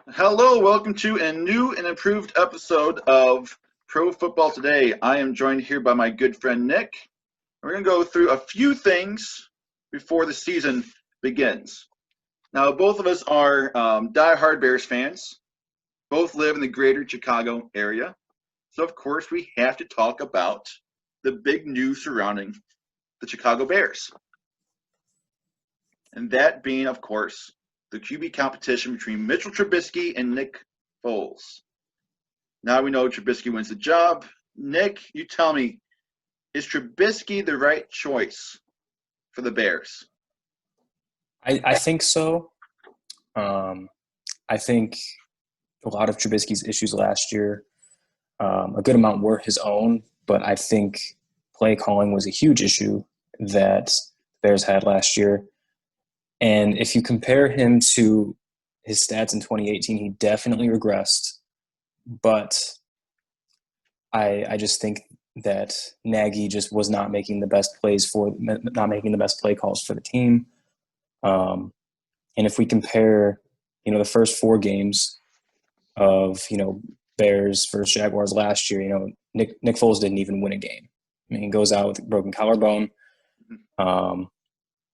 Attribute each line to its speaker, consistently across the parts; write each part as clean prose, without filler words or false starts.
Speaker 1: Hello, welcome to a new and improved episode of Pro Football Today. I am joined here by my good friend Nick. We're going to go through a few things before the season begins. Now, both of us are die-hard Bears fans. Both live in the greater Chicago area. So, of course, we have to talk about the big news surrounding the Chicago Bears. And that being, of course, the QB competition between Mitchell Trubisky and Nick Foles. Now we know Trubisky wins the job. Nick, you tell me, is Trubisky the right choice for the Bears?
Speaker 2: I think so. I think a lot of Trubisky's issues last year, a good amount were his own, but I think play calling was a huge issue that the Bears had last year. And if you compare him to his stats in 2018, he definitely regressed. But I just think that Nagy just was not making the best play calls for the team. And if we compare, the first four games of, Bears versus Jaguars last year, Nick Foles didn't even win a game. I mean, he goes out with a broken collarbone,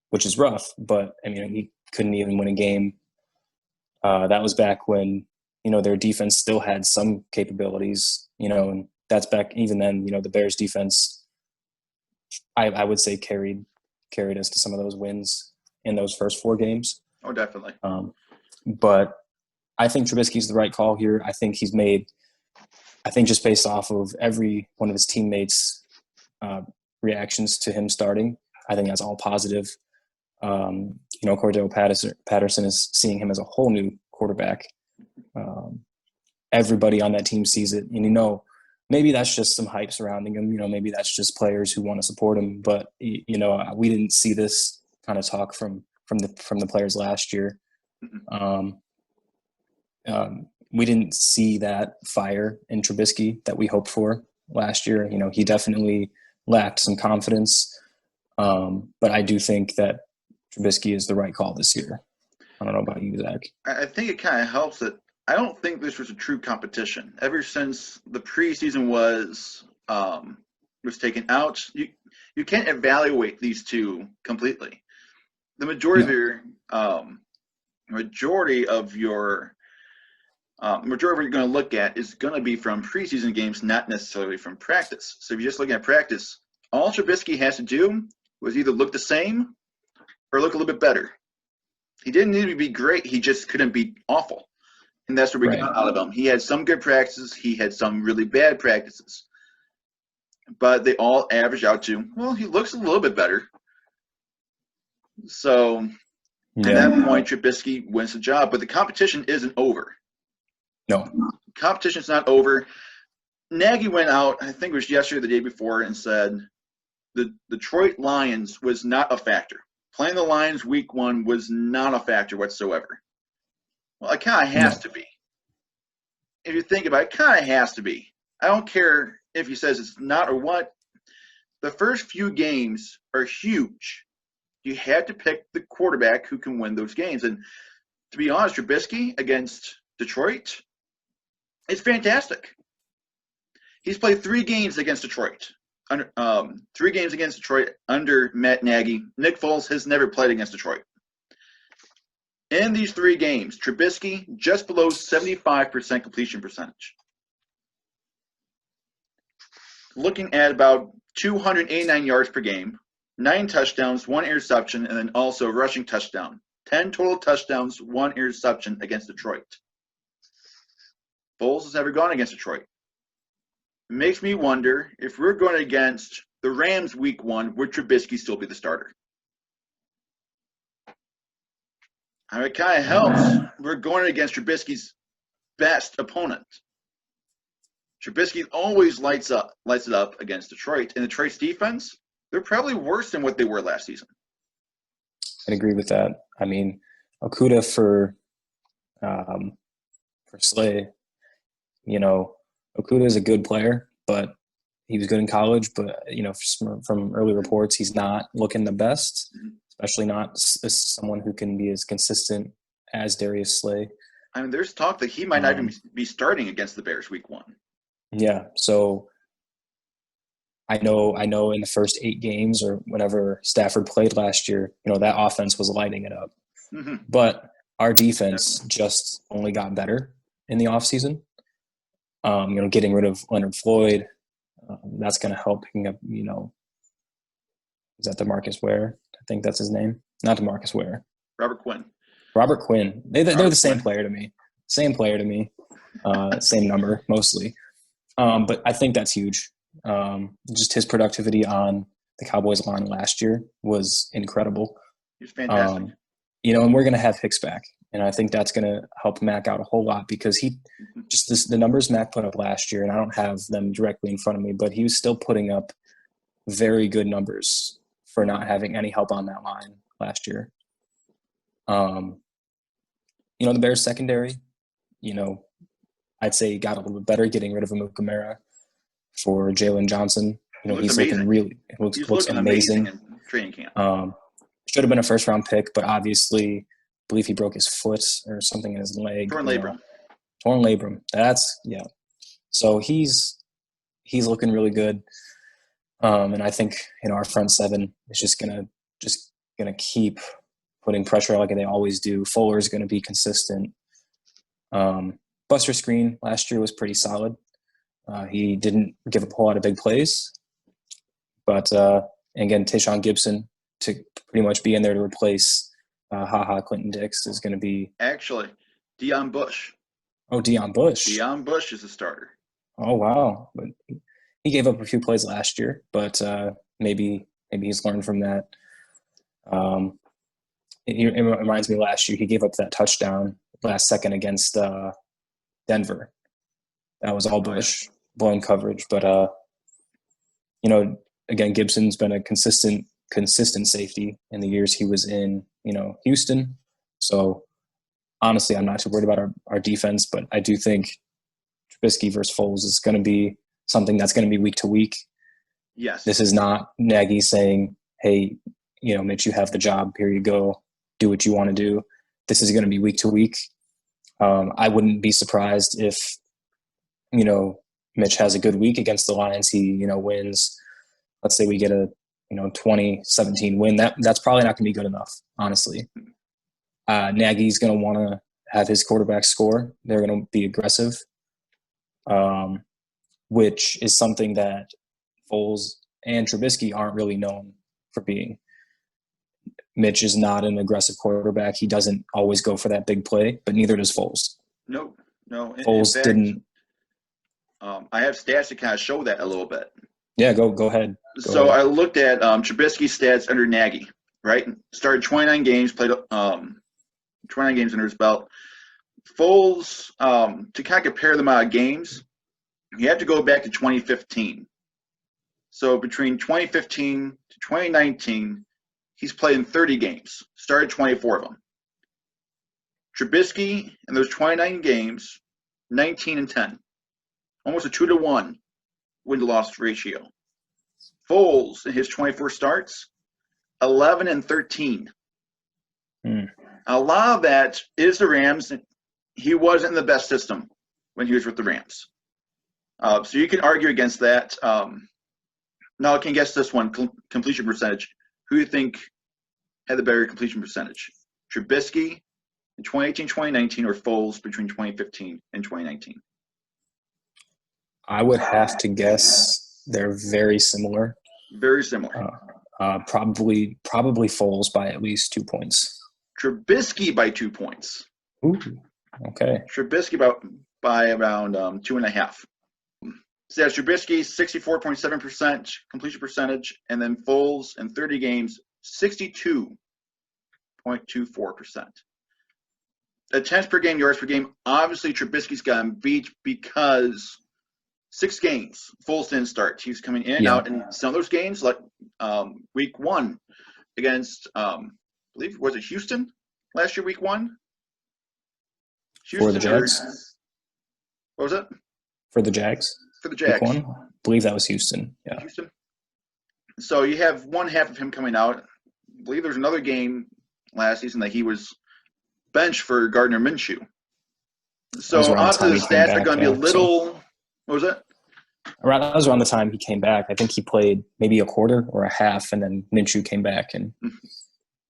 Speaker 2: which is rough, but he couldn't even win a game. That was back when, their defense still had some capabilities, and that's back even then, the Bears defense, I would say carried us to some of those wins in those first four games.
Speaker 1: Oh, definitely.
Speaker 2: But I think Trubisky's the right call here. I think just based off of every one of his teammates' reactions to him starting, I think that's all positive. Cordell Patterson is seeing him as a whole new quarterback. Everybody on that team sees it. And, maybe that's just some hype surrounding him. Maybe that's just players who want to support him. But, we didn't see this kind of talk from the players last year. We didn't see that fire in Trubisky that we hoped for last year. He definitely lacked some confidence. But I do think that Trubisky is the right call this year. I don't know about you, Zach.
Speaker 1: I think it kind of helps that I don't think this was a true competition. Ever since the preseason was taken out, you can't evaluate these two completely. The majority of your majority of what you're going to look at is going to be from preseason games, not necessarily from practice. So if you're just looking at practice, all Trubisky has to do was either look the same or look a little bit better. He didn't need to be great. He just couldn't be awful. And that's what we got out of him. He had some good practices. He had some really bad practices. But they all average out to, well, he looks a little bit better. So at that point, Trubisky wins the job. But the competition isn't over.
Speaker 2: No.
Speaker 1: Competition's not over. Nagy went out, I think it was yesterday or the day before, and said the Detroit Lions was not a factor. Playing the Lions week one was not a factor whatsoever. Well, it kind of has to be. If you think about it, it kind of has to be. I don't care if he says it's not or what. The first few games are huge. You had to pick the quarterback who can win those games. And to be honest, Trubisky against Detroit, it's fantastic. He's played 3 games against Detroit. 3 games against Detroit under Matt Nagy. Nick Foles has never played against Detroit. In these 3 games, Trubisky just below 75% completion percentage. Looking at about 289 yards per game, 9 touchdowns, 1 interception, and then also rushing touchdown. 10 total touchdowns, 1 interception against Detroit. Foles has never gone against Detroit. It makes me wonder if we're going against the Rams week 1, would Trubisky still be the starter? I mean, it kind of helps. We're going against Trubisky's best opponent. Trubisky always lights it up against Detroit. And Detroit's defense, they're probably worse than what they were last season.
Speaker 2: I'd agree with that. I mean, Okudah for Slay, Okudah is a good player, but he was good in college. But, from early reports, he's not looking the best, especially not as someone who can be as consistent as Darius Slay.
Speaker 1: I mean, there's talk that he might not even be starting against the Bears week 1.
Speaker 2: Yeah. So I know in the first 8 games or whenever Stafford played last year, that offense was lighting it up.
Speaker 1: Mm-hmm.
Speaker 2: But our defense just only got better in the offseason. Getting rid of Leonard Floyd, that's going to help picking up, is that DeMarcus Ware? I think that's his name. Not DeMarcus Ware.
Speaker 1: Robert Quinn.
Speaker 2: They're the same player to me. Same player to me. Same number, mostly. But I think that's huge. Just his productivity on the Cowboys line last year was incredible.
Speaker 1: He's fantastic.
Speaker 2: And we're going to have Hicks back. And I think that's going to help Mac out a whole lot because the numbers Mac put up last year, and I don't have them directly in front of me, but he was still putting up very good numbers for not having any help on that line last year. The Bears secondary, I'd say got a little bit better getting rid of Amukamara for Jalen Johnson. He's looks amazing
Speaker 1: in training camp.
Speaker 2: Should have been a first-round pick, but obviously – I believe he broke his foot or something in his leg.
Speaker 1: Torn labrum.
Speaker 2: Torn labrum. So he's looking really good. And I think our front seven is just gonna keep putting pressure like they always do. Fuller's gonna be consistent. Buster Screen last year was pretty solid. He didn't give up a whole lot of big plays, but again, Tayshaun Gibson to pretty much be in there to replace. Clinton Dix is going to be
Speaker 1: actually Deion Bush.
Speaker 2: Oh, Deion Bush.
Speaker 1: Deion Bush is a starter.
Speaker 2: Oh wow, but he gave up a few plays last year, but maybe he's learned from that. It reminds me last year he gave up that touchdown last second against Denver. That was all Bush blown coverage, but again, Gibson's been a consistent safety in the years he was in Houston. So honestly, I'm not too worried about our defense, but I do think Trubisky versus Foles is going to be something that's going to be week to week.
Speaker 1: Yes.
Speaker 2: This is not Nagy saying, hey, Mitch, you have the job. Here you go. Do what you want to do. This is going to be week to week. I wouldn't be surprised if, Mitch has a good week against the Lions. He, wins. Let's say we get a 20-17 win. That's probably not going to be good enough, honestly. Nagy's going to want to have his quarterback score. They're going to be aggressive, which is something that Foles and Trubisky aren't really known for being. Mitch is not an aggressive quarterback. He doesn't always go for that big play, but neither does Foles.
Speaker 1: No.
Speaker 2: Foles didn't.
Speaker 1: I have stats to kind of show that a little bit.
Speaker 2: Yeah, go ahead. Go ahead.
Speaker 1: I looked at Trubisky's stats under Nagy, right? Started 29 games, played 29 games under his belt. Foles, to kind of compare them out of games, you have to go back to 2015. So between 2015 to 2019, he's played in 30 games, started 24 of them. Trubisky, in those 29 games, 19-10, almost a 2-to-1 win-to-loss ratio. Foles, in his 24 starts, 11-13. A lot of that is the Rams. He wasn't in the best system when he was with the Rams. So you can argue against that. Now I can guess this one, completion percentage. Who do you think had the better completion percentage? Trubisky in 2018-2019 or Foles between 2015 and 2019?
Speaker 2: I would have to guess they're very similar.
Speaker 1: Very similar.
Speaker 2: Probably Foles by at least 2 points.
Speaker 1: Trubisky by 2 points.
Speaker 2: Ooh, okay.
Speaker 1: Trubisky by around 2.5. So that's Trubisky 64.7% completion percentage, and then Foles in 30 games 62.24%. Attempts per game, yards per game. Obviously, Trubisky's gotten beat because 6 games Foles didn't start. He's coming in and out, and some of those games, like week 1 against, I believe, was it Houston last year? Week 1.
Speaker 2: For the Jags.
Speaker 1: What was it?
Speaker 2: For the Jags.
Speaker 1: For the Jags.
Speaker 2: Week 1? I believe that was Houston. Yeah.
Speaker 1: Houston. So you have one half of him coming out. I believe there was another game last season that he was benched for Gardner Minshew.
Speaker 2: That was
Speaker 1: So
Speaker 2: around the
Speaker 1: obviously
Speaker 2: time
Speaker 1: the
Speaker 2: he came
Speaker 1: stats are
Speaker 2: back.
Speaker 1: going to be a
Speaker 2: Yeah, so
Speaker 1: little. What was it?
Speaker 2: that was around the time he came back. I think he played maybe a quarter or a half, and then Minshew came back, and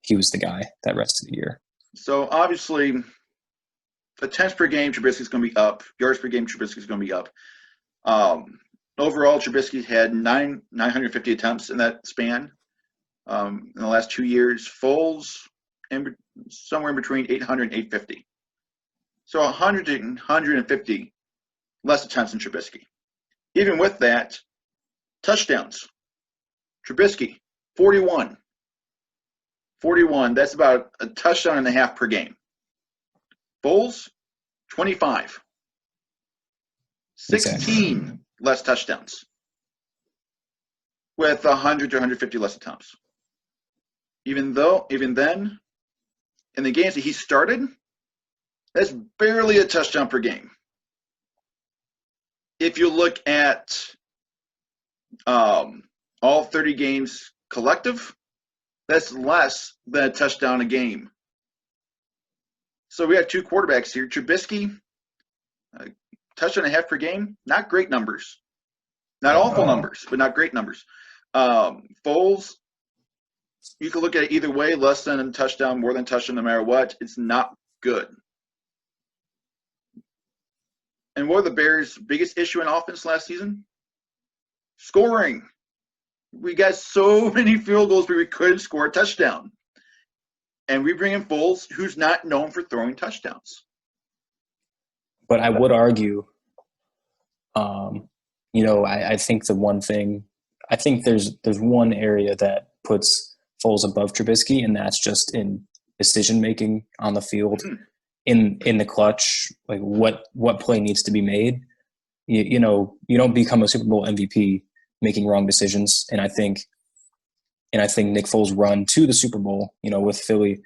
Speaker 2: he was the guy that rest of the year.
Speaker 1: So obviously, attempts per game, Trubisky's going to be up. Yards per game, Trubisky's going to be up. Overall, Trubisky had 950 attempts in that span in the last 2 years. Foles, somewhere in between 800 and 850. So 100 to 150 less attempts than Trubisky. Even with that, touchdowns. Trubisky, 41. 41. That's about a touchdown and a half per game. Foles, 25. 16
Speaker 2: Exactly.
Speaker 1: less touchdowns with 100 to 150 less attempts. Even then, in the games that he started, that's barely a touchdown per game. If you look at all 30 games collective, that's less than a touchdown a game. So we have two quarterbacks here. Trubisky, touchdown and a half per game, not great numbers. Not awful numbers, but not great numbers. Foles, you can look at it either way, less than a touchdown, more than a touchdown, no matter what. It's not good. And what were the Bears' biggest issue in offense last season? Scoring. We got so many field goals where we couldn't score a touchdown. And we bring in Foles, who's not known for throwing touchdowns.
Speaker 2: But I would argue, I think the one thing, I think there's one area that puts Foles above Trubisky, and that's just in decision making on the field, in the clutch, like what play needs to be made. You don't become a Super Bowl MVP making wrong decisions, and I think Nick Foles' run to the Super Bowl, with Philly,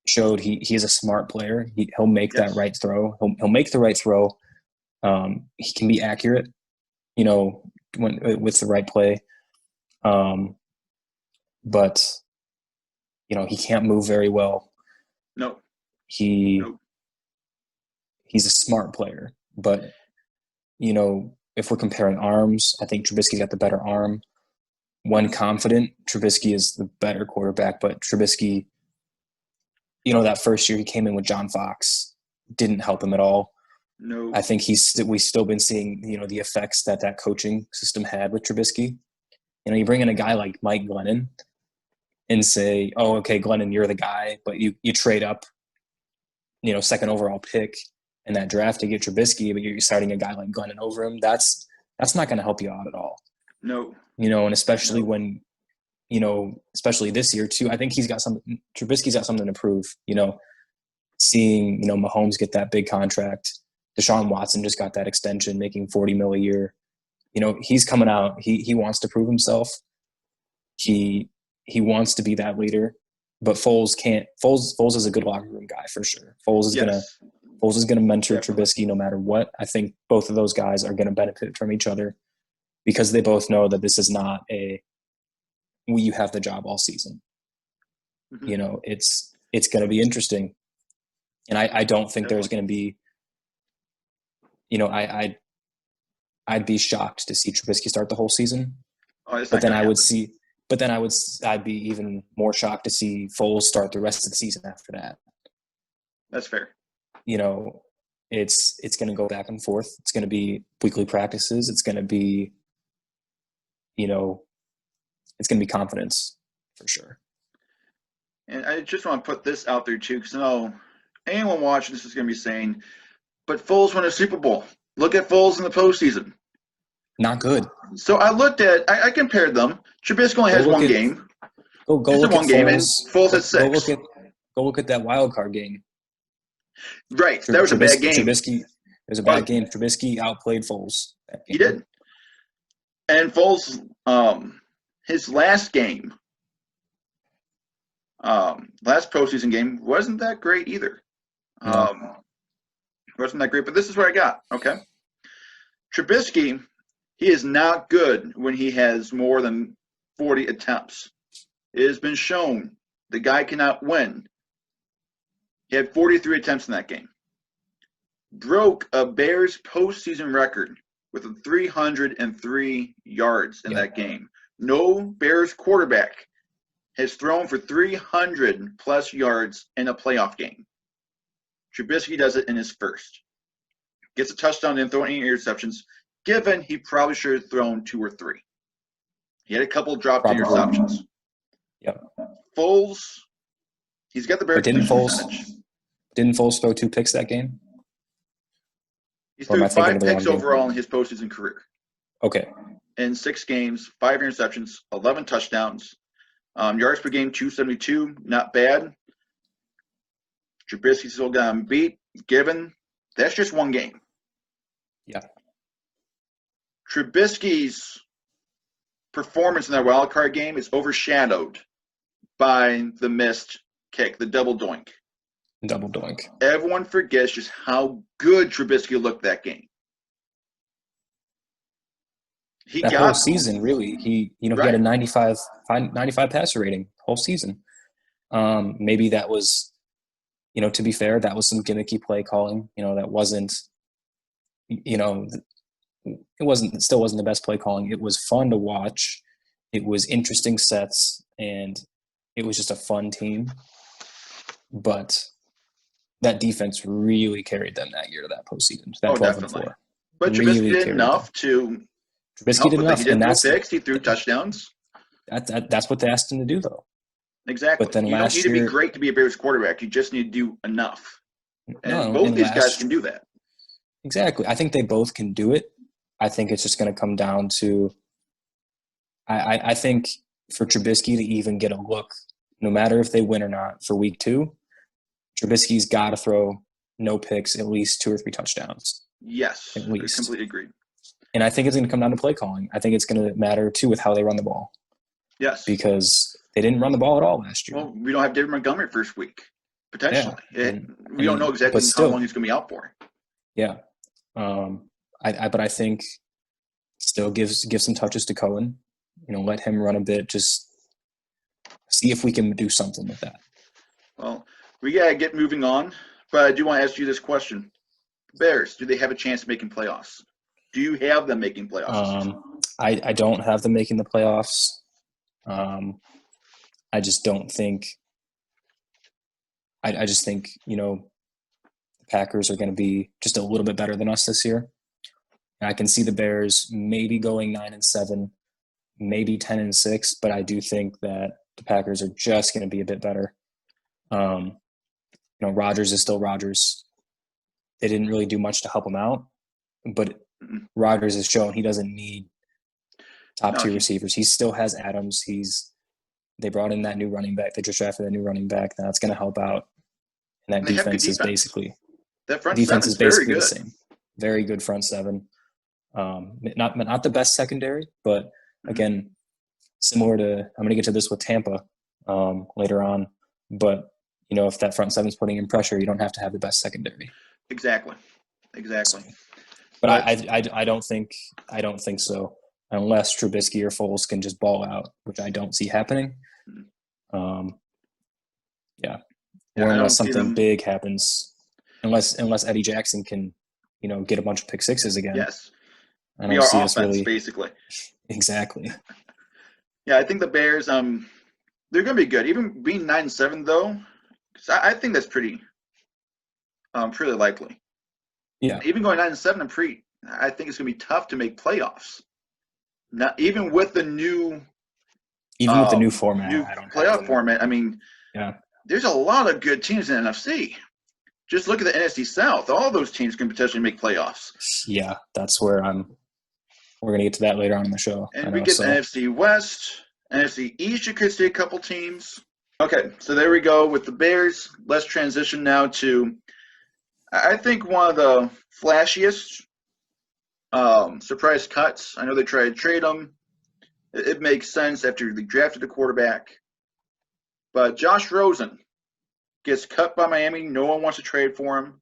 Speaker 2: showed he is a smart player. He'll make that right throw. He'll make the right throw. He can be accurate, with the right play. But he can't move very well.
Speaker 1: No.
Speaker 2: He's a smart player, but if we're comparing arms, I think Trubisky's got the better arm. When confident, Trubisky is the better quarterback, but Trubisky, that first year he came in with John Fox, didn't help him at all.
Speaker 1: No.
Speaker 2: I think we've still been seeing, the effects that coaching system had with Trubisky. You bring in a guy like Mike Glennon and say, oh, okay, Glennon, you're the guy, but you trade up, second overall pick in that draft to get Trubisky, but you're starting a guy like Glennon over him. That's not going to help you out at all.
Speaker 1: No.
Speaker 2: And especially when, especially this year too, I think Trubisky's got something to prove, seeing, Mahomes get that big contract. Deshaun Watson just got that extension, making $40 million a year. He's coming out. He wants to prove himself. He wants to be that leader, but Foles can't. Foles is a good locker room guy for sure. Foles is gonna mentor Trubisky no matter what. I think both of those guys are gonna benefit from each other because they both know that this is not you have the job all season. Mm-hmm. It's gonna be interesting, and I don't think there's gonna be. I'd be shocked to see Trubisky start the whole season. But then I'd be even more shocked to see Foles start the rest of the season after that.
Speaker 1: That's fair.
Speaker 2: It's going to go back and forth. It's going to be weekly practices. It's going to be, it's going to be confidence for sure.
Speaker 1: And I just want to put this out there too, because I know anyone watching this is going to be saying, but Foles won a Super Bowl. Look at Foles in the postseason.
Speaker 2: Not good.
Speaker 1: So I compared them. Trubisky only has one game.
Speaker 2: Go look at
Speaker 1: one game, and Foles has 6.
Speaker 2: Go look at that wild card game.
Speaker 1: Right, that was a bad game.
Speaker 2: It was a bad game. Trubisky outplayed Foles.
Speaker 1: He did. And Foles, his last game, last postseason game, wasn't that great either.
Speaker 2: No.
Speaker 1: Wasn't that great, but this is what I got, okay? Trubisky, he is not good when he has more than 40 attempts. It has been shown the guy cannot win. He had 43 attempts in that game. broke a Bears postseason record with 303 yards in that game. No Bears quarterback has thrown for 300-plus yards in a playoff game. Trubisky does it in his first. Gets a touchdown and throwing any interceptions, given he probably should have thrown 2 or 3. He had a couple dropped interceptions.
Speaker 2: Yep.
Speaker 1: Foles, he's got the better
Speaker 2: percentage. Didn't Foles throw 2 picks that game?
Speaker 1: He threw 5 picks overall in his postseason career.
Speaker 2: Okay.
Speaker 1: In 6 games, 5 interceptions, 11 touchdowns. Yards per game, 272, not bad. Trubisky still got him beat, given that's just 1 game.
Speaker 2: Yeah.
Speaker 1: Trubisky's performance in that wild card game is overshadowed by the missed kick, the double doink.
Speaker 2: Double doink.
Speaker 1: Everyone forgets just how good Trubisky looked that game.
Speaker 2: That whole season, really. He had a 95 passer rating whole season. Maybe that was, to be fair, that was some gimmicky play calling. That wasn't, it still wasn't the best play calling. It was fun to watch. It was interesting sets, and it was just a fun team. But that defense really carried them that year to that postseason. That 12-4.
Speaker 1: But Trubisky did enough to.
Speaker 2: Trubisky did enough.
Speaker 1: He didn't throw picks. He threw touchdowns.
Speaker 2: That's what they asked him to do, though.
Speaker 1: Exactly.
Speaker 2: But then
Speaker 1: you don't need to be great to be a Bears quarterback. You just need to do enough. And both these guys can do that.
Speaker 2: Exactly. I think they both can do it. I think it's just going to come down to I think for Trubisky to even get a look, no matter if they win or not, for week 2, Trubisky's got to throw no picks, at least 2 or 3 touchdowns.
Speaker 1: Yes.
Speaker 2: At least.
Speaker 1: I completely agree.
Speaker 2: And I think it's going to come down to play calling. I think it's going to matter, too, with how they run the ball.
Speaker 1: Yes.
Speaker 2: Because they didn't run the ball at all last year.
Speaker 1: Well, we don't have David Montgomery first week, potentially. Yeah. We don't know exactly how long he's going to be out for.
Speaker 2: Yeah. But I think still give some touches to Cohen. Let him run a bit. Just see if we can do something with that.
Speaker 1: Well, we got to get moving on. But I do want to ask you this question. Bears, do they have a chance of making playoffs? Do you have them making playoffs?
Speaker 2: I don't have them making the playoffs. I just don't think – I just think, the Packers are going to be just a little bit better than us this year. And I can see the Bears maybe going 9-7, maybe 10-6, but I do think that the Packers are just going to be a bit better. Rodgers is still Rodgers. They didn't really do much to help him out, but Rodgers has shown he doesn't need top-tier receivers. He still has Adams. They brought in that new running back. They just drafted a new running back. That's going to help out. And that defense is basically
Speaker 1: that front defense is basically the same.
Speaker 2: Very good front seven. Not the best secondary, but again, similar to I'm going to get to this with Tampa later on. But if that front seven is putting in pressure, you don't have to have the best secondary.
Speaker 1: Exactly.
Speaker 2: But I don't think so. Unless Trubisky or Foles can just ball out, which I don't see happening. Or unless something big happens. Unless Eddie Jackson can, get a bunch of pick sixes again.
Speaker 1: Yes.
Speaker 2: I don't see us
Speaker 1: really basically.
Speaker 2: Exactly.
Speaker 1: Yeah, I think the Bears, they're going to be good. Even being 9-7 though, because I think that's pretty likely.
Speaker 2: Yeah.
Speaker 1: Even going 9-7, I think it's going to be tough to make playoffs. Not even with the new
Speaker 2: format,
Speaker 1: new playoff format. I mean, there's a lot of good teams in the NFC. Just look at the NFC South. All those teams can potentially make playoffs.
Speaker 2: Yeah, that's where we're going to get to that later on in the show.
Speaker 1: And we get the NFC West, NFC East. You could see a couple teams. Okay, so there we go with the Bears. Let's transition now to, I think, one of the flashiest surprise cuts. I know they tried to trade him. It makes sense after they drafted the quarterback. But Josh Rosen gets cut by Miami. No one wants to trade for him.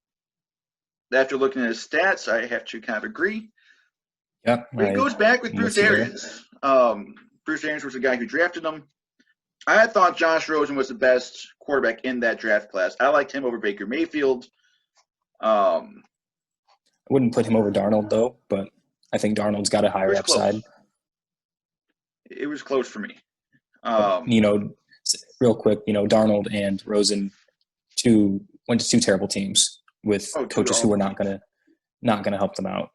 Speaker 1: After looking at his stats, I have to kind of agree.
Speaker 2: Yeah,
Speaker 1: but he goes back with Bruce Arians. Bruce Arians was the guy who drafted him. I thought Josh Rosen was the best quarterback in that draft class. I liked him over Baker Mayfield.
Speaker 2: I wouldn't put him over Darnold, though, but I think Darnold's got a
Speaker 1: It
Speaker 2: higher
Speaker 1: was
Speaker 2: upside.
Speaker 1: close. It was close for me.
Speaker 2: Real quick, Darnold and Rosen went to two terrible teams with coaches who were not gonna help them out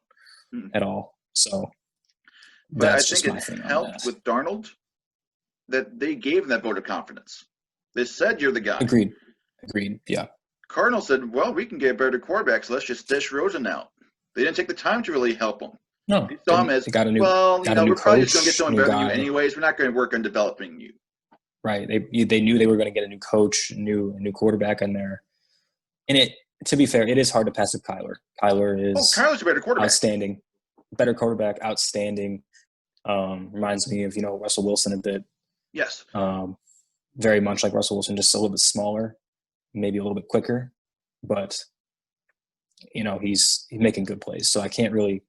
Speaker 2: at all. So
Speaker 1: but
Speaker 2: that's
Speaker 1: I
Speaker 2: just
Speaker 1: think
Speaker 2: my
Speaker 1: it
Speaker 2: thing on
Speaker 1: helped
Speaker 2: that.
Speaker 1: with Darnold that they gave him that vote of confidence. They said, "You're the guy."
Speaker 2: Agreed. Yeah.
Speaker 1: Cardinals said, "Well, we can get better quarterbacks. Let's just dish Rosen out." They didn't take the time to really help him.
Speaker 2: No,
Speaker 1: They saw him as,
Speaker 2: they got a new
Speaker 1: we're probably just going to get
Speaker 2: coach,
Speaker 1: someone
Speaker 2: new
Speaker 1: better than you
Speaker 2: guy.
Speaker 1: anyways. We're not going to work on developing you.
Speaker 2: Right. They knew they were going to get a new coach, a new quarterback in there. And to be fair, it is hard to pass up Kyler.
Speaker 1: Kyler's a better quarterback.
Speaker 2: Outstanding. Better quarterback, outstanding. Reminds me of, Russell Wilson a bit.
Speaker 1: Yes.
Speaker 2: Very much like Russell Wilson, just a little bit smaller, maybe a little bit quicker. But he's making good plays, so I can't really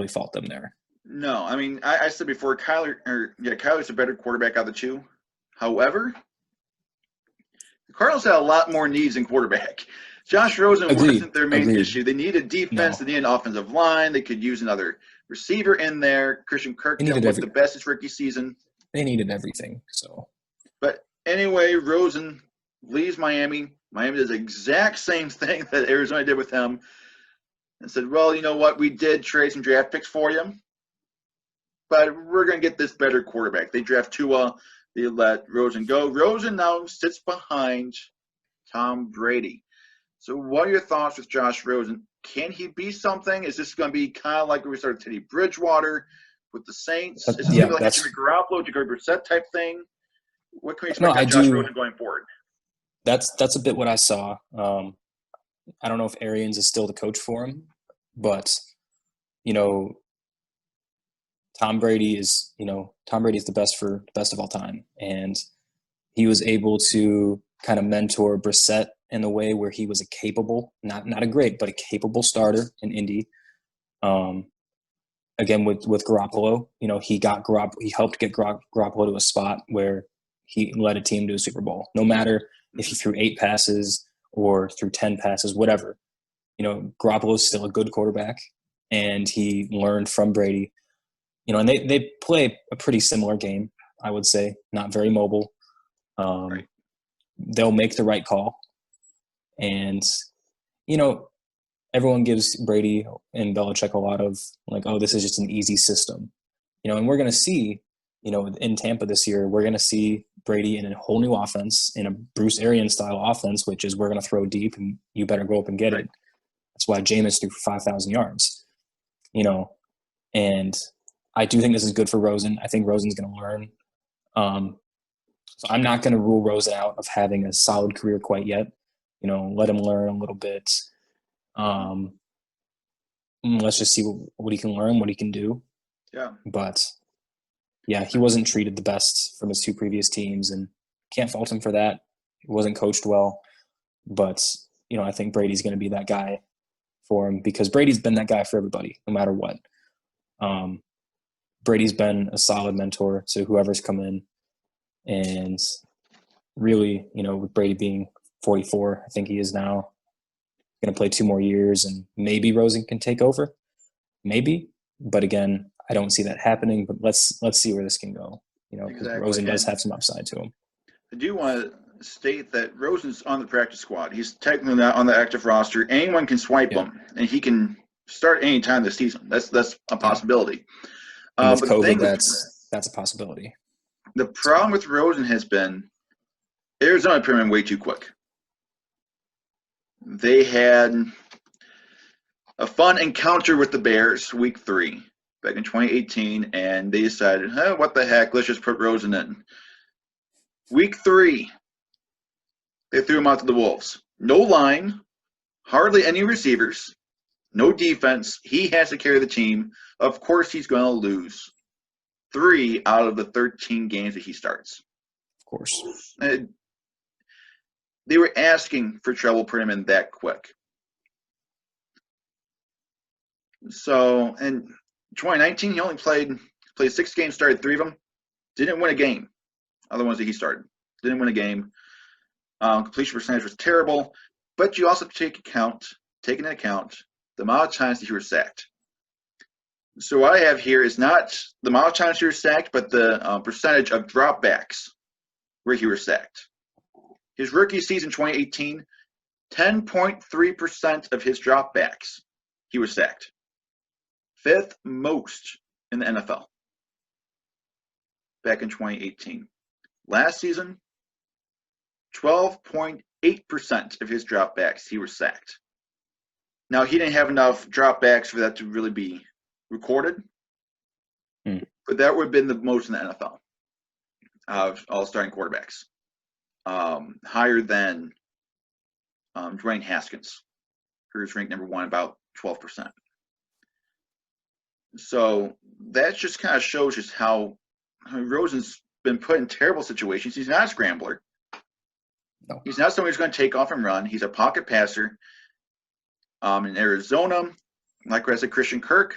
Speaker 2: fault them there.
Speaker 1: No, I mean, I said before, Kyler's a better quarterback out of the two. However, the Cardinals had a lot more needs in quarterback. Josh Rosen wasn't their main issue. They needed defense. No. They needed an offensive line. They could use another receiver in there. Christian Kirk was the best his rookie season.
Speaker 2: They needed everything. So,
Speaker 1: but anyway, Rosen leaves Miami. Miami does the exact same thing that Arizona did with him, and said, "Well, you know what? We did trade some draft picks for you, but we're going to get this better quarterback." They draft Tua. They let Rosen go. Rosen now sits behind Tom Brady. So what are your thoughts with Josh Rosen? Can he be something? Is this going to be kind of like when we started Teddy Bridgewater with the Saints? Is this going to be like a Jimmy Garoppolo, Jacoby Brissett type thing? What can we expect out of Josh Rosen going forward?
Speaker 2: That's a bit what I saw. I don't know if Arians is still the coach for him, but Tom Brady is the best of all time, and he was able to kind of mentor Brissett in the way where he was a capable, not a great, but a capable starter in Indy. Again, with Garoppolo, he helped get Garoppolo to a spot where he led a team to a Super Bowl. No matter if he threw 8 passes or threw 10 passes, whatever, Garoppolo is still a good quarterback, and he learned from Brady. And they play a pretty similar game, I would say. Not very mobile.
Speaker 1: Right.
Speaker 2: They'll make the right call. And, everyone gives Brady and Belichick a lot of, like, oh, this is just an easy system. And we're going to see, in Tampa this year, we're going to see Brady in a whole new offense, in a Bruce Arians-style offense, which is we're going to throw deep and you better go up and get it. That's why Jameis threw for 5,000 yards. And I do think this is good for Rosen. I think Rosen's going to learn. So I'm not going to rule Rosen out of having a solid career quite yet. Let him learn a little bit. Let's just see what he can learn, what he can do.
Speaker 1: Yeah.
Speaker 2: But, yeah, he wasn't treated the best from his 2 previous teams, and can't fault him for that. He wasn't coached well. But, I think Brady's going to be that guy for him, because Brady's been that guy for everybody, no matter what. Brady's been a solid mentor to whoever's come in. And really, with Brady being 44, I think he is now, going to play 2 more years, and maybe Rosen can take over. Maybe. But again, I don't see that happening. But let's see where this can go. Exactly. Rosen does have some upside to him.
Speaker 1: I do want to state that Rosen's on the practice squad. He's technically not on the active roster. Anyone can swipe him, and he can start any time this season. That's a possibility.
Speaker 2: With COVID, that's a possibility.
Speaker 1: The problem with Rosen has been Arizona put him in way too quick. They had a fun encounter with the Bears week 3 back in 2018, and they decided, what the heck, let's just put Rosen in. Week 3, they threw him out to the Wolves. No line, hardly any receivers, no defense. He has to carry the team. Of course he's going to lose 3 out of the 13 games that he starts.
Speaker 2: Of course.
Speaker 1: They were asking for trouble putting him in that quick. So, in 2019, he only played 6 games, started 3 of them. Didn't win a game. Other ones that he started. Didn't win a game. Completion percentage was terrible. But you also take into account the amount of times that he was sacked. So what I have here is not the amount of times he was sacked, but the percentage of dropbacks where he was sacked. His rookie season 2018, 10.3% of his dropbacks he was sacked. 5th most in the NFL back in 2018. Last season, 12.8% of his dropbacks he was sacked. Now, he didn't have enough dropbacks for that to really be recorded, but that would have been the most in the NFL of all starting quarterbacks. Higher than Dwayne Haskins, who's ranked number 1, about 12%. So that just kind of shows just how Rosen's been put in terrible situations. He's not a scrambler.
Speaker 2: No.
Speaker 1: He's not someone who's going to take off and run. He's a pocket passer. In Arizona, likewise a Christian Kirk,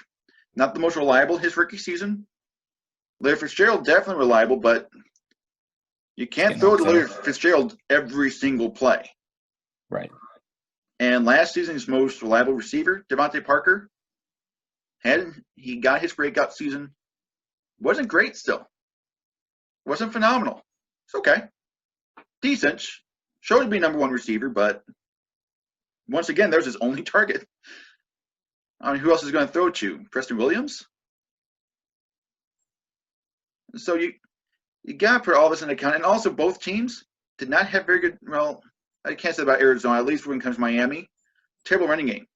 Speaker 1: not the most reliable his rookie season. Larry Fitzgerald, definitely reliable, but you can't throw to Larry Fitzgerald every single play.
Speaker 2: Right.
Speaker 1: And last season's most reliable receiver, Devontae Parker, he got his breakout season. Wasn't great still. Wasn't phenomenal. It's okay. Decent. Showed to be number 1 receiver, but once again, there's his only target. I mean, who else is going to throw to? Preston Williams? So you got to put all this into account. And also, both teams did not have very good, well, I can't say about Arizona, at least when it comes to Miami. Terrible running game.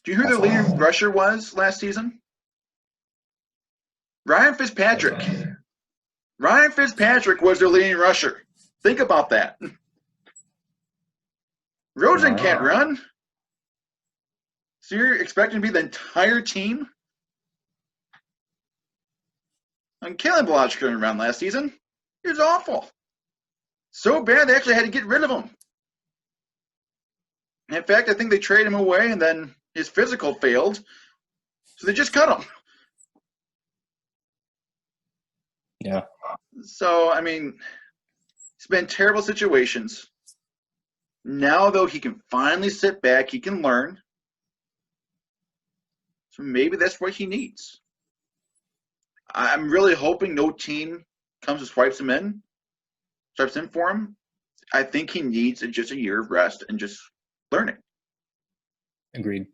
Speaker 1: Do you hear who their leading rusher was last season? Ryan Fitzpatrick. Ryan Fitzpatrick was their leading rusher. Think about that. Rosen can't run. So you're expecting to be the entire team? And Kalen Balaj couldn't run last season. He was awful. So bad they actually had to get rid of him. In fact, I think they traded him away and then his physical failed. So they just cut him.
Speaker 2: Yeah.
Speaker 1: So, I mean, it's been terrible situations. Now, though, he can finally sit back. He can learn. So maybe that's what he needs. I'm really hoping no team comes and swipes him in for him. I think he needs just a year of rest and just learning.
Speaker 2: Agreed.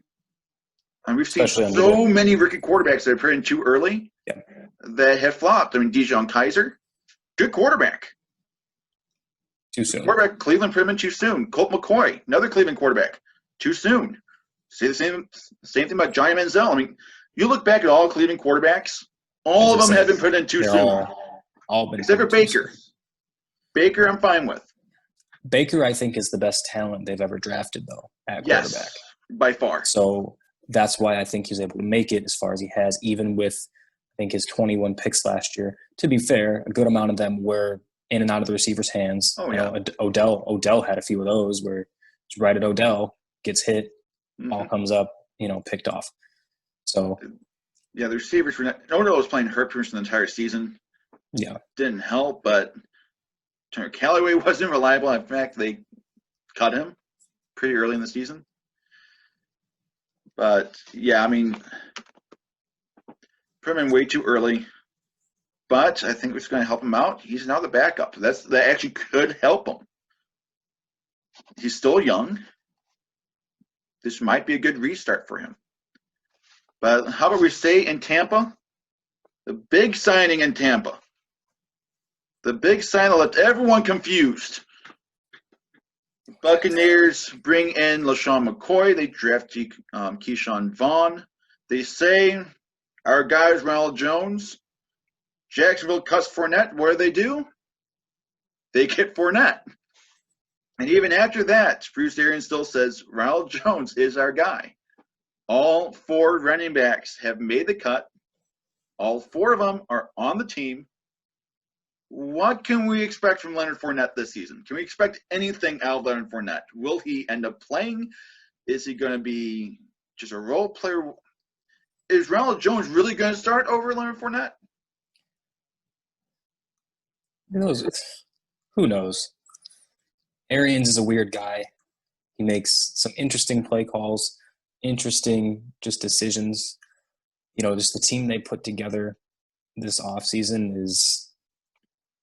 Speaker 1: And we've seen so many rookie quarterbacks that are put in too early that have flopped. I mean, Dijon Kaiser, good quarterback.
Speaker 2: Too soon.
Speaker 1: Quarterback, Cleveland put him in too soon. Colt McCoy, another Cleveland quarterback, too soon. Say the same thing about Johnny Manziel. I mean, you look back at all Cleveland quarterbacks, all of them have been put in too soon.
Speaker 2: All been
Speaker 1: except for Baker. Baker, I'm fine with.
Speaker 2: Baker, I think, is the best talent they've ever drafted, though, at quarterback.
Speaker 1: By far.
Speaker 2: So that's why I think he's able to make it as far as he has, even with, I think, his 21 picks last year. To be fair, a good amount of them were in and out of the receiver's hands.
Speaker 1: Oh,
Speaker 2: yeah. Odell had a few of those where it's right at Odell, gets hit, ball comes up, picked off. So
Speaker 1: yeah, the receivers were not. Odell was playing hurt for the entire season.
Speaker 2: Yeah,
Speaker 1: didn't help, but Turner Callaway wasn't reliable. In fact, they cut him pretty early in the season. But yeah, I mean, put him in way too early. But I think it's going to help him out. He's now the backup. That actually could help him. He's still young. This might be a good restart for him. But how about we stay in Tampa? The big signing in Tampa. The big sign that left everyone confused. Buccaneers bring in LaShawn McCoy. They draft Keyshawn Vaughn. They say, our guy's Ronald Jones. Jacksonville cuts Fournette. What do? They get Fournette. And even after that, Bruce Arians still says, Ronald Jones is our guy. All 4 running backs have made the cut. All 4 of them are on the team. What can we expect from Leonard Fournette this season? Can we expect anything out of Leonard Fournette? Will he end up playing? Is he going to be just a role player? Is Ronald Jones really going to start over Leonard Fournette?
Speaker 2: Who knows? Arians is a weird guy. He makes some interesting play calls. interesting just decisions. Just the team they put together this offseason is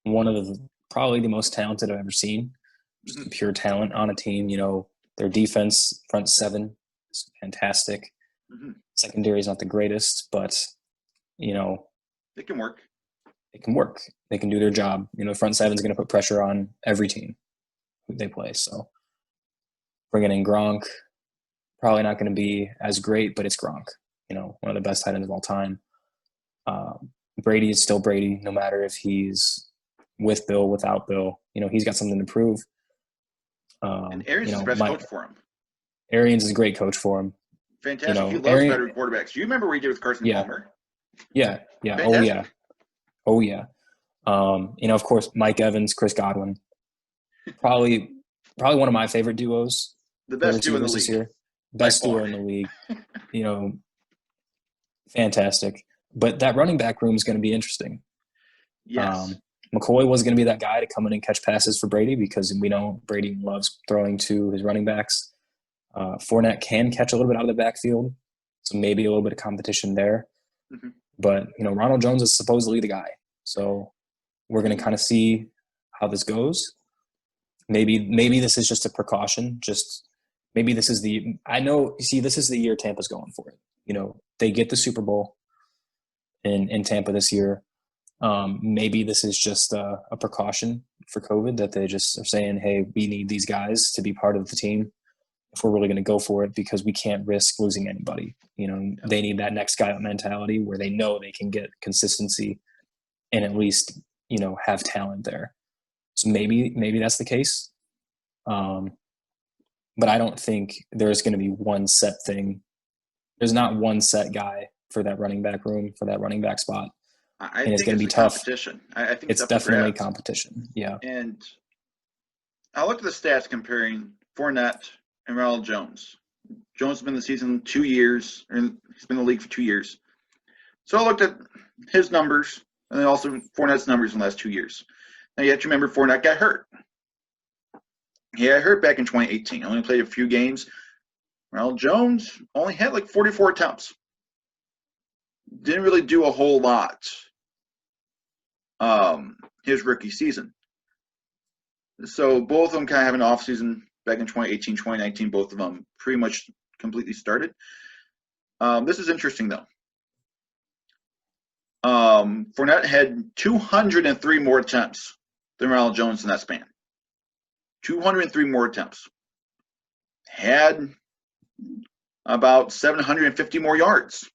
Speaker 2: one of probably the most talented I've ever seen. Just pure talent on a team. Their defense, front seven, is fantastic. Secondary is not the greatest, but
Speaker 1: they can work.
Speaker 2: They can work. They can do their job. The front seven is going to put pressure on every team who they play. So bringing in Gronk, probably not going to be as great, but it's Gronk. One of the best tight ends of all time. Brady is still Brady, no matter if he's with Bill, without Bill. He's got something to prove.
Speaker 1: And Arians is the best coach for him.
Speaker 2: Arians is a great coach for him.
Speaker 1: Fantastic. He loves veteran quarterbacks. Do you remember what he did with Carson Palmer?
Speaker 2: Yeah.
Speaker 1: Fantastic.
Speaker 2: Oh, yeah. Of course, Mike Evans, Chris Godwin. Probably one of my favorite duos.
Speaker 1: The best duo in the league.
Speaker 2: Year. Best duo in the league. Fantastic. But that running back room is going to be interesting.
Speaker 1: Yes.
Speaker 2: McCoy was going to be that guy to come in and catch passes for Brady because we know Brady loves throwing to his running backs. Fournette can catch a little bit out of the backfield, so maybe a little bit of competition there. But, Ronald Jones is supposedly the guy. So we're going to kind of see how this goes. Maybe this is just a precaution. Maybe this is this is the year Tampa's going for it. They get the Super Bowl in Tampa this year. Maybe this is just a precaution for COVID that they just are saying, hey, we need these guys to be part of the team if we're really going to go for it because we can't risk losing anybody. They need that next guy up mentality where they know they can get consistency and at least, have talent there. So maybe that's the case. But I don't think there's going to be one set thing. There's not one set guy for that running back room, for that running back spot.
Speaker 1: I think it's going to be tough. Competition. I think
Speaker 2: it's definitely competition. Yeah.
Speaker 1: And I looked at the stats comparing Fournette and Ronald Jones. Jones has been in the season 2 years, and he's been in the league for 2 years. So I looked at his numbers and then also Fournette's numbers in the last 2 years. Now you have to remember Fournette got hurt. He got hurt back in 2018. Only played a few games. Ronald Jones only had like 44 attempts. Didn't really do a whole lot his rookie season. So both of them kind of have an off season back in 2018, 2019. Both of them pretty much completely started. This is interesting, though. Fournette had 203 more attempts than Ronald Jones in that span. 203 more attempts. Had about 750 more yards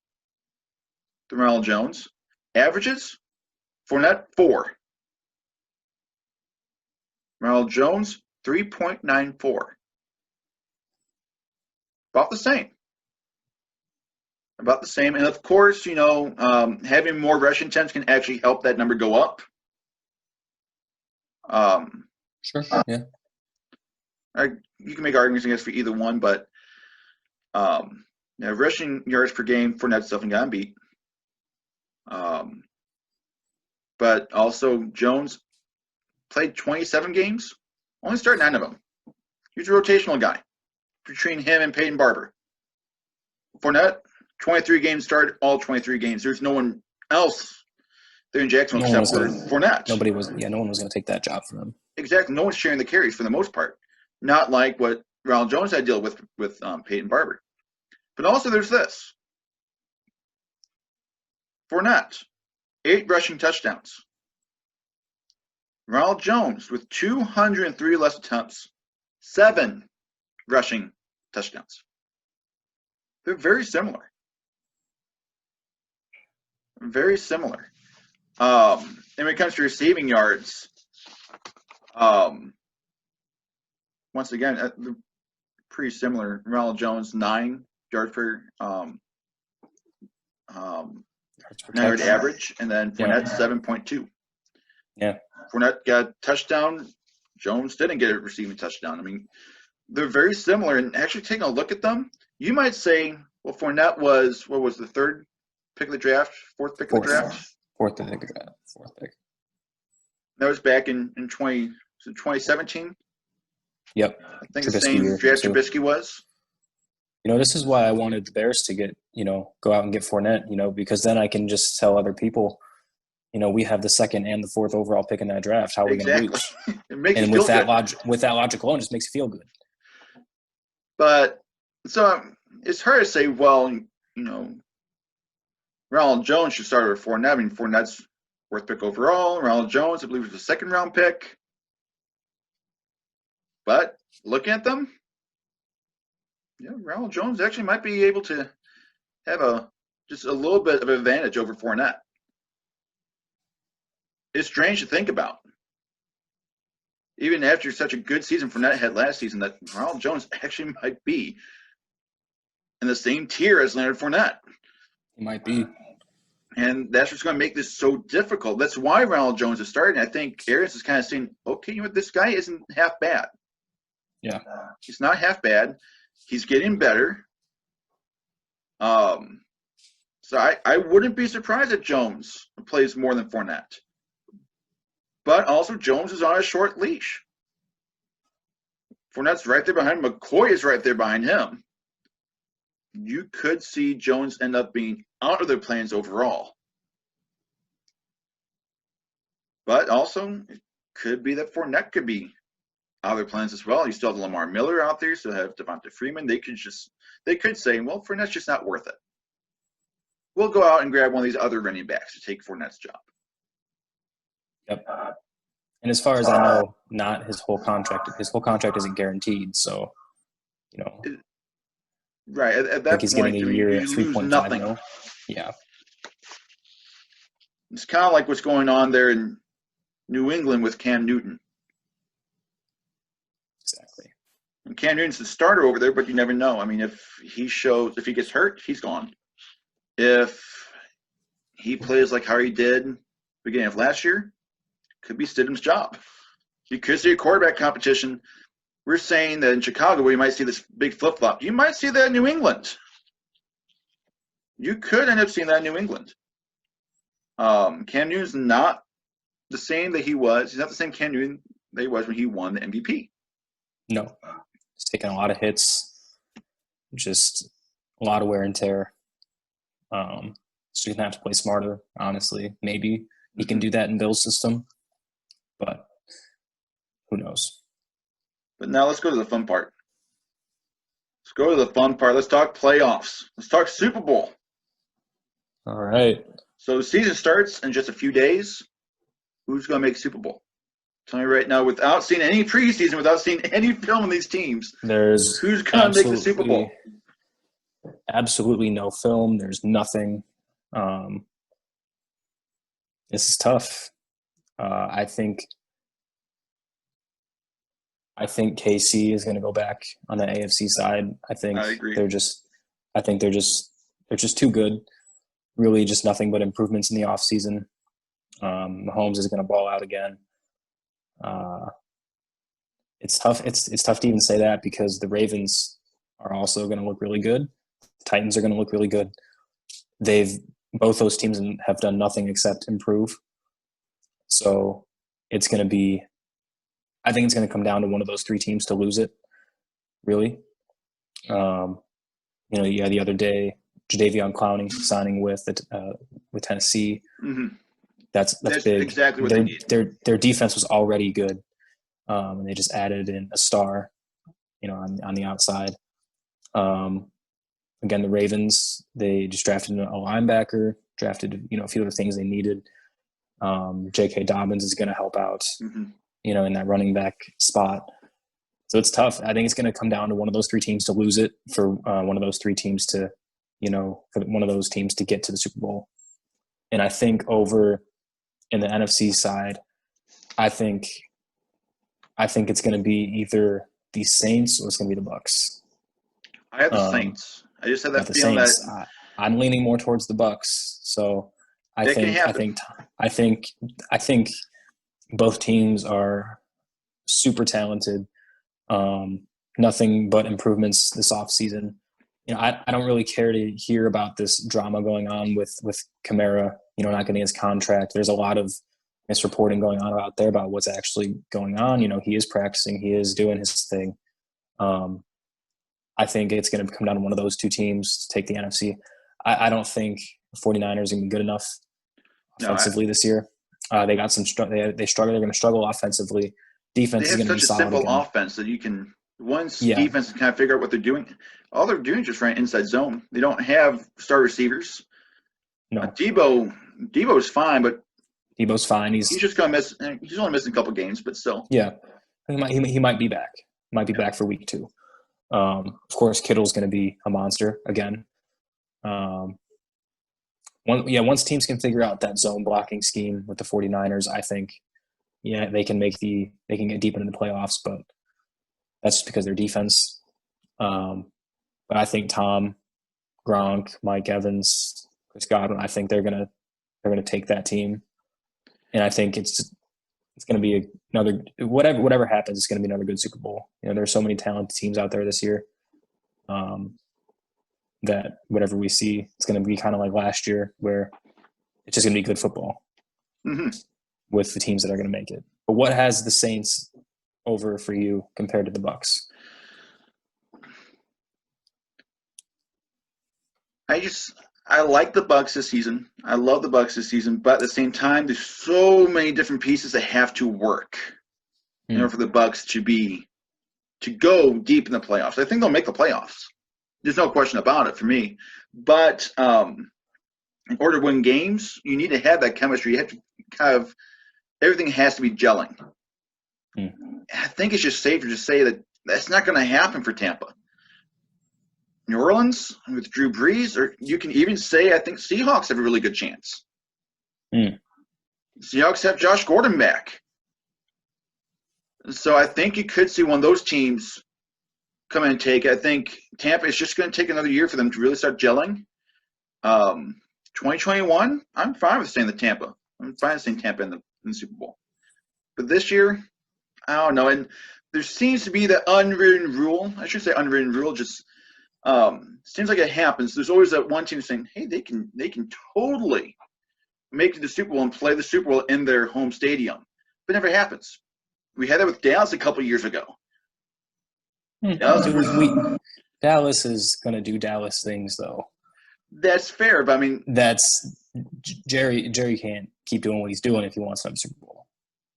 Speaker 1: than Ronald Jones. Averages, Fournette 4. Ronald Jones 3.94. About the same. About the same. And of course, having more rushing attempts can actually help that number go up.
Speaker 2: Sure. Yeah.
Speaker 1: You can make arguments, I guess, for either one, but rushing yards per game, Fournette's definitely gotten beat. But also Jones played 27 games, only started 9 of them. He's a rotational guy between him and Peyton Barber. Fournette, 23 games, started all 23 games. There's no one else there in Jacksonville except for Fournette.
Speaker 2: No one was going to take that job from him.
Speaker 1: Exactly. No one's sharing the carries for the most part. Not like what Ronald Jones had to deal with Peyton Barber. But also there's this. Fournette, 8 rushing touchdowns. Ronald Jones with 203 less attempts, 7 rushing touchdowns. They're very similar. Very similar. And when it comes to receiving yards, once again, they're pretty similar. Ronald Jones, 9 yards per yard average, and then Fournette, 7.2.
Speaker 2: Yeah.
Speaker 1: Fournette got a touchdown. Jones didn't get a receiving touchdown. I mean, they're very similar. And actually taking a look at them, you might say, well, Fournette was, what was the 3rd pick of the draft? 4th pick of the draft?
Speaker 2: 4th pick of the draft. 4th pick.
Speaker 1: That was back in 2017?
Speaker 2: Yep.
Speaker 1: I think Trubisky the same draft Trubisky was.
Speaker 2: This is why I wanted the Bears to get, go out and get Fournette, because then I can just tell other people, we have the second and the fourth overall pick in that draft. How are we going to
Speaker 1: Exactly.
Speaker 2: lose?
Speaker 1: It makes you
Speaker 2: And
Speaker 1: feel good.
Speaker 2: with that logic alone, it just makes you feel good.
Speaker 1: But so it's hard to say, well, Ronald Jones should start over Fournette. I mean, Fournette's fourth pick overall. Ronald Jones, I believe, was a second-round pick. But looking at them, Ronald Jones actually might be able to have just a little bit of an advantage over Fournette. It's strange to think about. Even after such a good season Fournette had last season, that Ronald Jones actually might be in the same tier as Leonard Fournette.
Speaker 2: He might be.
Speaker 1: And that's what's going to make this so difficult. That's why Ronald Jones is starting. I think Arians is kind of saying, okay, this guy isn't half bad.
Speaker 2: Yeah.
Speaker 1: He's not half bad. He's getting better. So I wouldn't be surprised if Jones plays more than Fournette. But also Jones is on a short leash. Fournette's right there behind him. McCoy is right there behind him. You could see Jones end up being out of their plans overall. But also, it could be that Fournette could be out of their plans as well. You still have Lamar Miller out there. You still have Devonta Freeman. They could say, well, Fournette's just not worth it. We'll go out and grab one of these other running backs to take Fournette's job.
Speaker 2: Yep. And as far as I know, not his whole contract. His whole contract isn't guaranteed. So,
Speaker 1: Right. At that point,
Speaker 2: he's getting a year
Speaker 1: you
Speaker 2: at
Speaker 1: lose
Speaker 2: 3.5
Speaker 1: nothing.
Speaker 2: mil. Yeah.
Speaker 1: It's kind of like what's going on there in New England with Cam Newton.
Speaker 2: Exactly.
Speaker 1: And Cam Newton's the starter over there, but you never know. I mean, if he gets hurt, he's gone. If he plays like how he did beginning of last year, could be Stidham's job. You could see a quarterback competition. We're saying that in Chicago, we might see this big flip-flop. You might see that in New England. You could end up seeing that in New England. Cam Newton's not the same that he was. He's not the same Cam Newton that he was when he won the MVP.
Speaker 2: No. He's taken a lot of hits, just a lot of wear and tear. So he's going to have to play smarter, honestly. Maybe he can do that in Bill's system, but who knows?
Speaker 1: But now let's go to the fun part. Let's talk playoffs. Let's talk Super Bowl.
Speaker 2: All right.
Speaker 1: So the season starts in just a few days. Who's going to make Super Bowl? Tell me right now, without seeing any preseason, without seeing any film on these teams, who's going to make the Super Bowl?
Speaker 2: Absolutely no film. There's nothing. This is tough. I think KC is going to go back on the AFC side. I agree. They're just too good. Really, just nothing but improvements in the offseason. Mahomes is going to ball out again. It's tough. It's tough to even say that because the Ravens are also going to look really good. The Titans are going to look really good. Both those teams have done nothing except improve. So it's going to be. I think it's going to come down to one of those three teams to lose it. Really, the other day, Jadeveon Clowney signing with Tennessee. Mm-hmm. That's big.
Speaker 1: Exactly what they need.
Speaker 2: Their defense was already good, and they just added in a star, on the outside. Again, the Ravens, they just drafted a linebacker, drafted a few other things they needed. J.K. Dobbins is going to help out, in that running back spot. So it's tough. I think it's going to come down to one of those three teams to lose it, for one of those three teams to, for one of those teams to get to the Super Bowl. And I think over in the NFC side, I think it's going to be either the Saints or it's going to be the Bucks.
Speaker 1: I have the Saints. I just have that feeling that
Speaker 2: I'm leaning more towards the Bucks. So I think both teams are super talented. Nothing but improvements this offseason. I don't really care to hear about this drama going on with Kamara, not getting his contract. There's a lot of misreporting going on out there about what's actually going on. He is practicing. He is doing his thing. I think it's going to come down to one of those two teams to take the NFC. I don't think the 49ers are going to be good enough
Speaker 1: No,
Speaker 2: offensively this year. They got some they struggle. They're going to struggle offensively.
Speaker 1: they
Speaker 2: Defense is
Speaker 1: have
Speaker 2: going to be
Speaker 1: such a
Speaker 2: solid
Speaker 1: simple
Speaker 2: again.
Speaker 1: offense that you can once
Speaker 2: Yeah,
Speaker 1: defense can kind of figure out what they're doing. All they're doing is just running inside zone. They don't have star receivers.
Speaker 2: no,
Speaker 1: Debo's fine, but
Speaker 2: Debo's fine.
Speaker 1: he's just gonna miss. He's only missing a couple games, but still.
Speaker 2: Yeah, he might be back. Might be back for week 2. Of course, Kittle's going to be a monster again. Once teams can figure out that zone blocking scheme with the 49ers, I think, they can get deep into the playoffs, but that's just because their defense. But I think Tom, Gronk, Mike Evans, Chris Godwin, I think they're gonna take that team, and I think it's going to be another whatever happens. It's going to be another good Super Bowl. There's so many talented teams out there this year. That whatever we see, it's going to be kind of like last year, where it's just going to be good football with the teams that are going to make it. But what has the Saints over for you compared to the Bucs?
Speaker 1: I like the Bucs this season. I love the Bucs this season, but at the same time, there's so many different pieces that have to work in order for the Bucs to go deep in the playoffs. I think they'll make the playoffs. There's no question about it for me. But in order to win games, you need to have that chemistry. You have to kind of everything has to be gelling. I think it's just safer to say that that's not going to happen for Tampa. New Orleans with Drew Brees, or you can even say I think Seahawks have a really good chance. Seahawks have Josh Gordon back. So I think you could see one of those teams come in and take it. I think Tampa is just going to take another year for them to really start gelling. 2021, I'm fine with saying the Tampa. I'm fine with saying Tampa in the Super Bowl. But this year, I don't know. And there seems to be that unwritten rule. I should say unwritten rule. Just seems like it happens. There's always that one team saying, "Hey, they can totally make it to the Super Bowl and play the Super Bowl in their home stadium." But it never happens. We had that with Dallas a couple years ago.
Speaker 2: Dallas is going to do Dallas things, though.
Speaker 1: That's fair, but I mean,
Speaker 2: Jerry can't keep doing what he's doing if he wants another Super Bowl.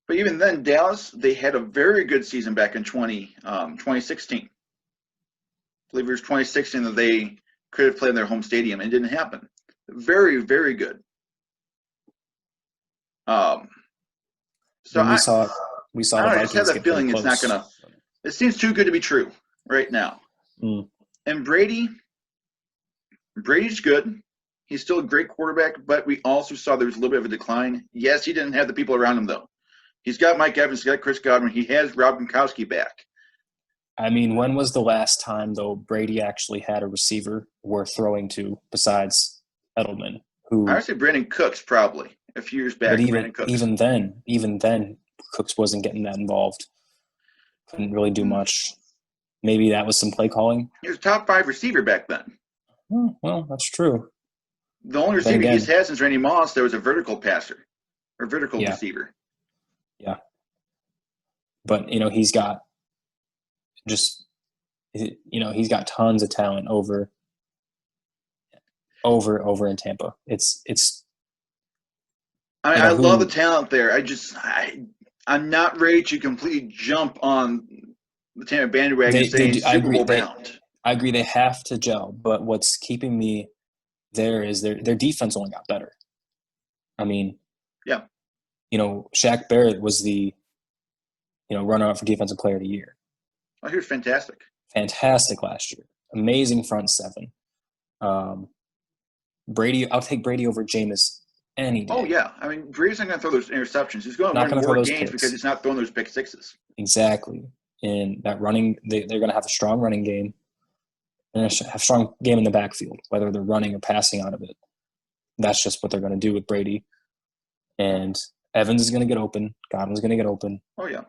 Speaker 1: But even then, Dallas, they had a very good season back in 2016. I believe it was 2016 that they could have played in their home stadium, and it didn't happen. Very, very good. So
Speaker 2: we saw the Vikings.
Speaker 1: I just have that feeling it's not gonna. It seems too good to be true right now. And Brady's good. He's still a great quarterback, but we also saw there was a little bit of a decline. Yes, he didn't have the people around him though. He's got Mike Evans, he's got Chris Godwin, he has Rob Gronkowski back.
Speaker 2: I mean, when was the last time though Brady actually had a receiver worth throwing to besides Edelman?
Speaker 1: I would say Brandon Cooks probably a few years back.
Speaker 2: But even then, Cooks wasn't getting that involved. Couldn't really do much. Maybe that was some play calling.
Speaker 1: He was a top 5 receiver back then.
Speaker 2: Well, that's true.
Speaker 1: The only receiver he's had since Randy Moss, there was a vertical passer or vertical receiver.
Speaker 2: Yeah. But, he's got he's got tons of talent over in Tampa.
Speaker 1: I love the talent there. I'm not ready to completely jump on the Tampa bandwagon saying Super Bowl bound.
Speaker 2: I agree they have to gel, but what's keeping me there is their defense only got better. I mean,
Speaker 1: yeah.
Speaker 2: Shaq Barrett was the runner-up for Defensive Player of the Year.
Speaker 1: Oh, he was fantastic.
Speaker 2: Fantastic last year. Amazing front seven. Brady, I'll take Brady over Jameis any day.
Speaker 1: Oh, yeah. I mean, Brady's not going to throw those interceptions. He's going to win more games because he's not throwing those pick sixes.
Speaker 2: Exactly. And that running, they're going to have a strong running game. And have a strong game in the backfield, whether they're running or passing out of it. That's just what they're going to do with Brady. And Evans is going to get open. Godwin's going to get open.
Speaker 1: Oh, yeah.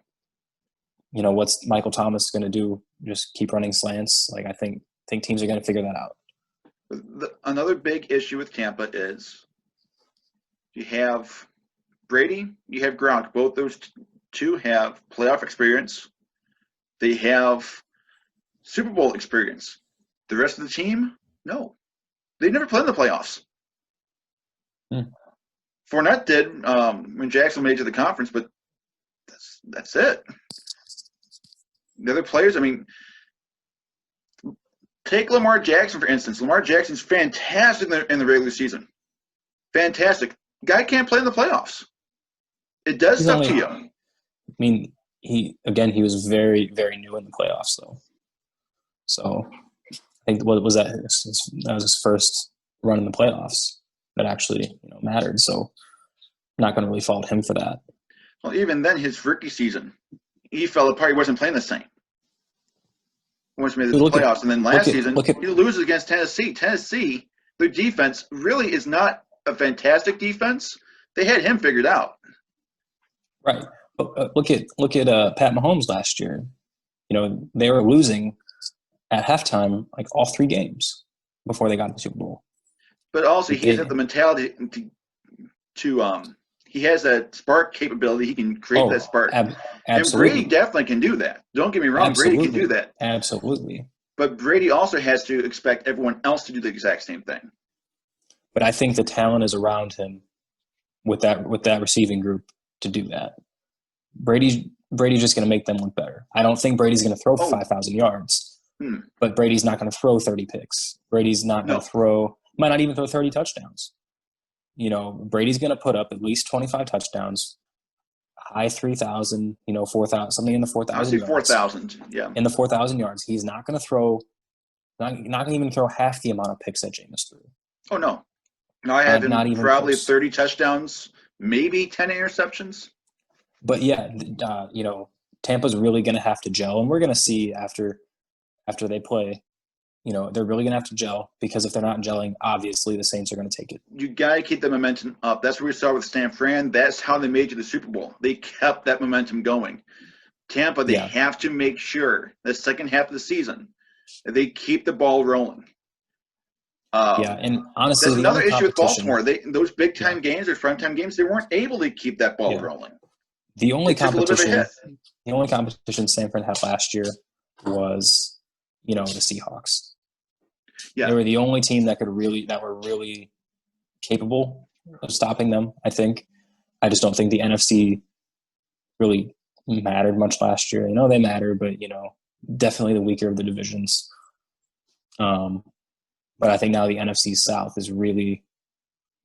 Speaker 2: What's Michael Thomas going to do? Just keep running slants? I think teams are going to figure that out.
Speaker 1: Another big issue with Tampa is you have Brady, you have Gronk. Both those two have playoff experience. They have Super Bowl experience. The rest of the team, no. They never played in the playoffs. Fournette did when Jackson made it to the conference, but that's it. The other players, I mean, take Lamar Jackson, for instance. Lamar Jackson's fantastic in the regular season. Fantastic. Guy can't play in the playoffs. It does stuff to you.
Speaker 2: I mean, he was very, very new in the playoffs, though. So I think what was that? That was his first run in the playoffs that actually mattered. So I'm not going to really fault him for that.
Speaker 1: Well, even then, his rookie season, he fell apart. He wasn't playing the same. Once he made the playoffs, and then last season he loses against Tennessee. Tennessee, their defense really is not a fantastic defense. They had him figured out.
Speaker 2: Right. Look at Pat Mahomes last year. They were losing at halftime like all 3 games before they got to the Super Bowl.
Speaker 1: But also, he has the mentality to he has that spark capability. He can create that spark.
Speaker 2: Absolutely.
Speaker 1: And Brady definitely can do that. Don't get me wrong.
Speaker 2: Absolutely.
Speaker 1: Brady can do that.
Speaker 2: Absolutely.
Speaker 1: But Brady also has to expect everyone else to do the exact same thing.
Speaker 2: But I think the talent is around him with that receiving group to do that. Brady's just going to make them look better. I don't think Brady's going to throw for 5,000 yards, but Brady's not going to throw 30 picks. Brady's not going to might not even throw 30 touchdowns. Brady's going to put up at least 25 touchdowns, high 3,000, 4,000, something in the 4,000.
Speaker 1: I would say 4,000, yeah.
Speaker 2: In the 4,000 yards, he's not going to throw, not going to even throw half the amount of picks that Jameis threw.
Speaker 1: Oh no, I have him probably close. 30 touchdowns, maybe 10 interceptions.
Speaker 2: But yeah, Tampa's really going to have to gel, and we're going to see after they play. They're really going to have to gel, because if they're not gelling, obviously the Saints are going to take it.
Speaker 1: You got to keep the momentum up. That's what we saw with San Fran. That's how they made it to the Super Bowl. They kept that momentum going. Tampa, they have to make sure the second half of the season that they keep the ball rolling.
Speaker 2: And honestly,
Speaker 1: that's another issue with Baltimore. Those big-time games or prime-time games, they weren't able to keep that ball rolling.
Speaker 2: The only competition San Fran had last year was, the Seahawks. Yeah. They were the only team that were really capable of stopping them, I think. I just don't think the NFC really mattered much last year. They matter, but, definitely the weaker of the divisions. But I think now the NFC South is really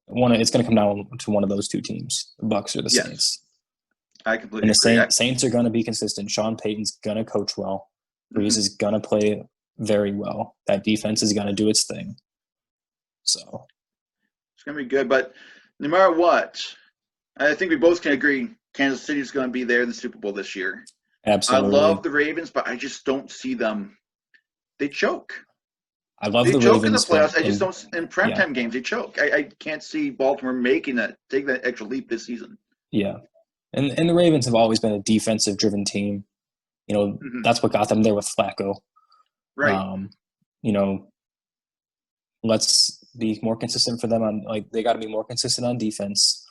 Speaker 2: it's going to come down to one of those 2 teams, the Bucs or the Saints.
Speaker 1: I completely
Speaker 2: agree. And the Saints are going to be consistent. Sean Payton's going to coach well. Breeze is going to play very well. That defense is going to do its thing. So
Speaker 1: it's going to be good. But no matter what, I think we both can agree Kansas City is going to be there in the Super Bowl this year.
Speaker 2: Absolutely.
Speaker 1: I love the Ravens, but I just don't see them. They choke.
Speaker 2: I love the Ravens.
Speaker 1: They choke in the playoffs. I just don't. In primetime games, they choke. I can't see Baltimore taking that extra leap this season.
Speaker 2: Yeah. And the Ravens have always been a defensive-driven team. That's what got them there with Flacco.
Speaker 1: Right.
Speaker 2: Let's be more consistent for them they got to be more consistent on defense.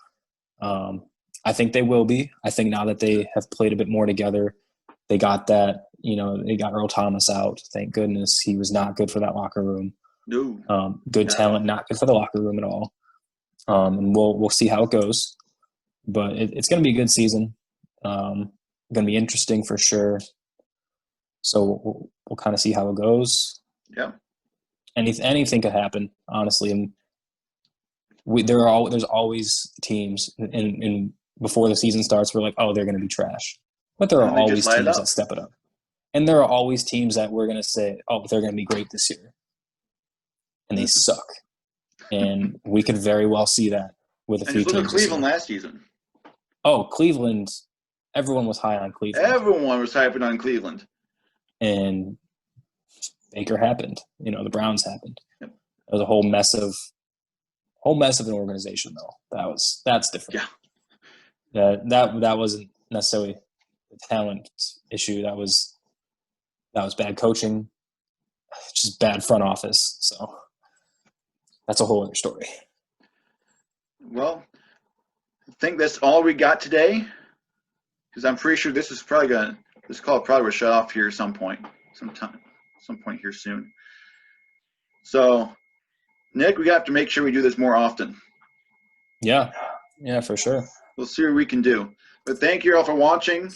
Speaker 2: I think they will be. I think now that they have played a bit more together, they got that. They got Earl Thomas out. Thank goodness. He was not good for that locker room.
Speaker 1: No.
Speaker 2: Good talent, not good for the locker room at all. And we'll see how it goes. But it's going to be a good season. Going to be interesting for sure. So we'll kind of see how it goes.
Speaker 1: Yeah.
Speaker 2: Anything could happen, honestly. And there's always teams in before the season starts we're like, oh, they're going to be trash. But there are always teams that step it up. And there are always teams that we're going to say, oh, they're going to be great this year. And they suck. And we could very well see that with a few teams.
Speaker 1: Look at Cleveland last season.
Speaker 2: Oh, Cleveland. Everyone was high on Cleveland.
Speaker 1: Everyone was hyping on Cleveland.
Speaker 2: And Baker happened. The Browns happened. Yep. It was a whole mess of an organization, though. That's different.
Speaker 1: Yeah.
Speaker 2: That wasn't necessarily a talent issue. That was bad coaching, just bad front office. So that's a whole other story.
Speaker 1: Well, I think that's all we got today, because I'm pretty sure this call probably will shut off here at sometime. some point here soon. So, Nick, we have to make sure we do this more often.
Speaker 2: Yeah, for sure.
Speaker 1: We'll see what we can do. But thank you all for watching.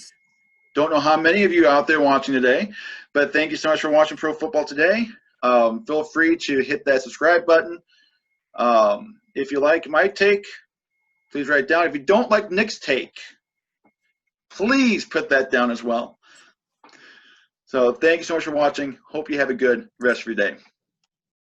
Speaker 1: Don't know how many of you out there watching today, but thank you so much for watching Pro Football Today. Feel free to hit that subscribe button. If you like my take, please write it down. If you don't like Nick's take, please put that down as well. So thank you so much for watching. Hope you have a good rest of your day.